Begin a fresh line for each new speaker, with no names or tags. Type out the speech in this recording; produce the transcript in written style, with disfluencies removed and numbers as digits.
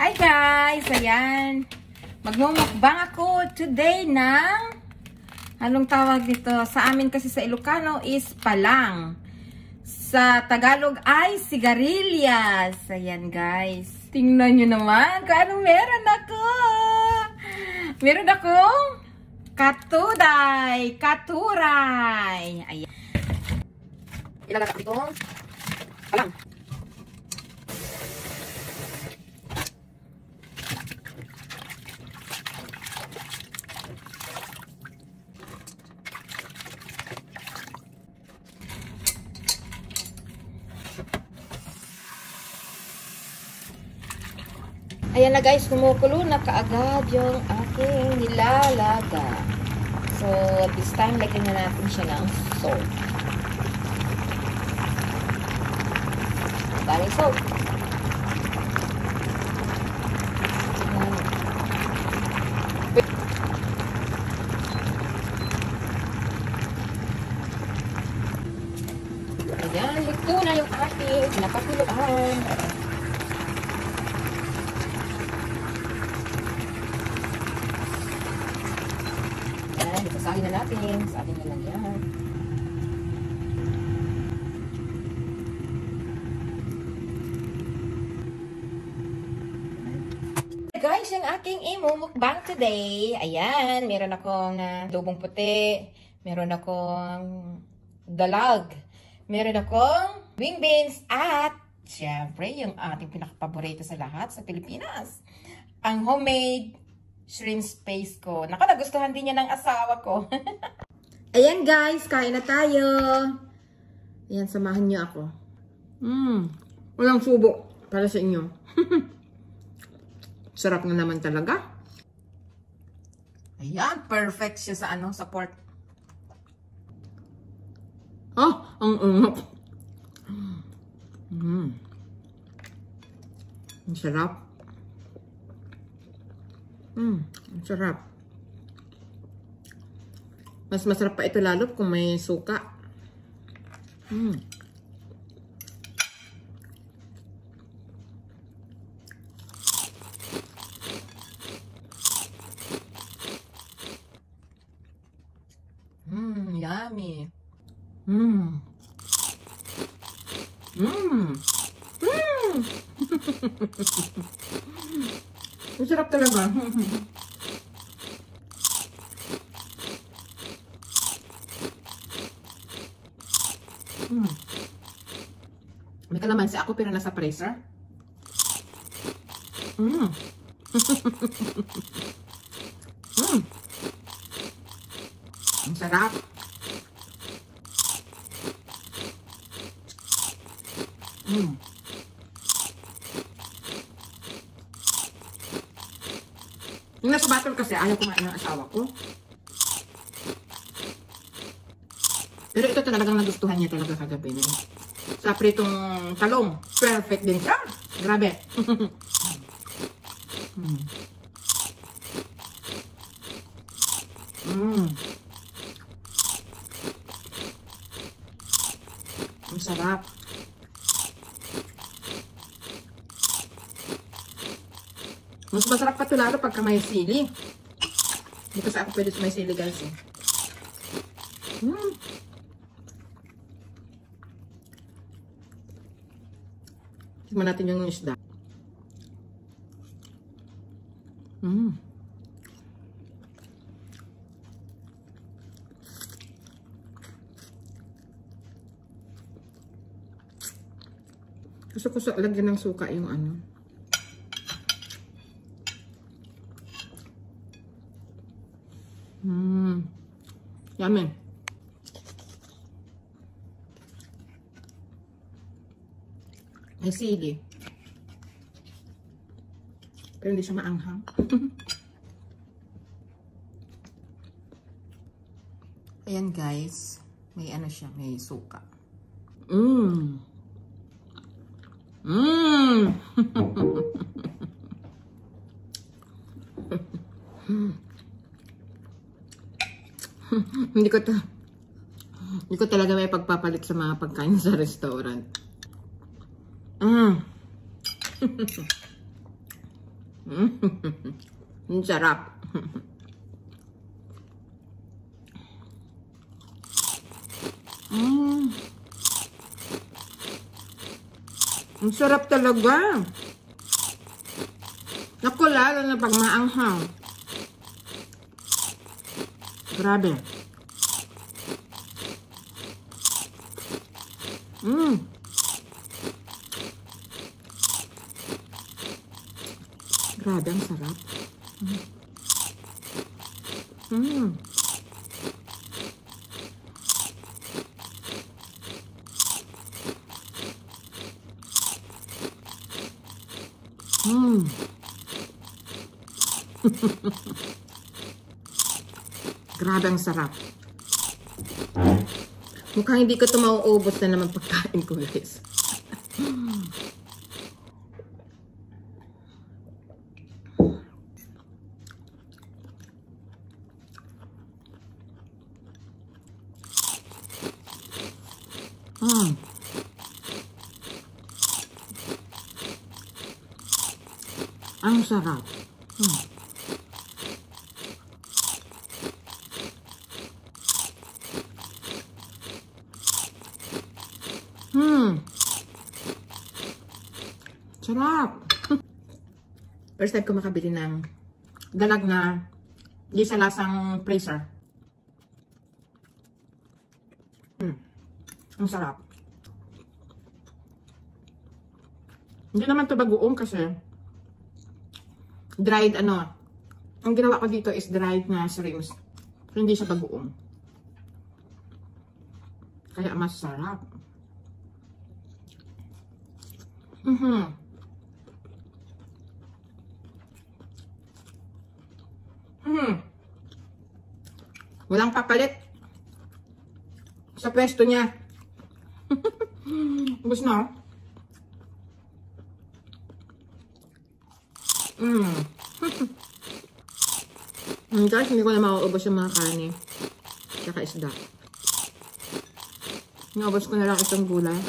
Hi guys! Ayan. Magmumukbang ako today ng anong tawag dito? Sa amin kasi sa Ilocano is palang. Sa Tagalog ay sigarilyas. Ayan guys. Tingnan nyo naman kung anong meron ako. Meron akong katuday. Katuray. Ayan. Ilagay ko itong palang. Ayan na guys, kumukulo na kaagad yung aking nilalaga. So, this time, lagyan na natin siya ng salt. Daming salt. Ayan, luto na yung ating napakuluan. Isasahin na natin sa ating lalagyan. Guys, yung aking imumukbang today. Ayan, meron akong lubong puti. Meron akong dalag. Meron akong wing beans. At, syempre, yung ating pinakapaborito sa lahat sa Pilipinas. Ang homemade shrimp paste ko. Naku, nagustuhan din niya ng asawa ko. Ayan guys, kain na tayo. Ayan, samahan niyo ako. Walang subo para sa inyo. Sarap na naman talaga. Ayan, perfect siya sa ano, sa pork. Oh, ang ungok. Ang sarap. Ang sarap. Mas masarap pa ito lalo kung may suka. Yummy. Ang sarap talaga. May kalamansi ako pero nasa freezer. Ang sarap. Yung nasa bottle kasi ayaw kumain ng asawa ko. Pero ito talagang nagustuhan niya talaga kagabi. Sa pritong talong. Perfect din siya. Grabe. Ang sarap. Mas masarap pa ito lalo pagka may sili. Hindi kasi ako pwede sa may sili guys eh. Tignan natin yung isda. Gusto ko lagyan ng suka yung ano. Yummy. May sili. Pero hindi siya maanghang. Ayan guys. May ano siya. May suka. Hindi ko talaga may pagpapalit sa mga pagkain sa restaurant. Ang sarap. Ang sarap talaga. Naku, lalo na pag maanghang. Grabe. Grabe, ang sarap. Grabe, ang sarap. Mukhang hindi ko ito mauubos na naman pagkain ko, guys. Ang sarap. Sarap. First time ko makabili ng dalag na di sa lasang freezer. Ang sarap. Hindi naman ito bagoong kasi dried ano. Ang ginawa ko dito is dried na shrimps. Hindi siya bagoong. Kaya masarap. Walang papalit sa pwesto niya. Ubus na. Guys, hindi ko na mauubos yung mga karne. Tsaka isda. Naubos ko na lang itong gulay.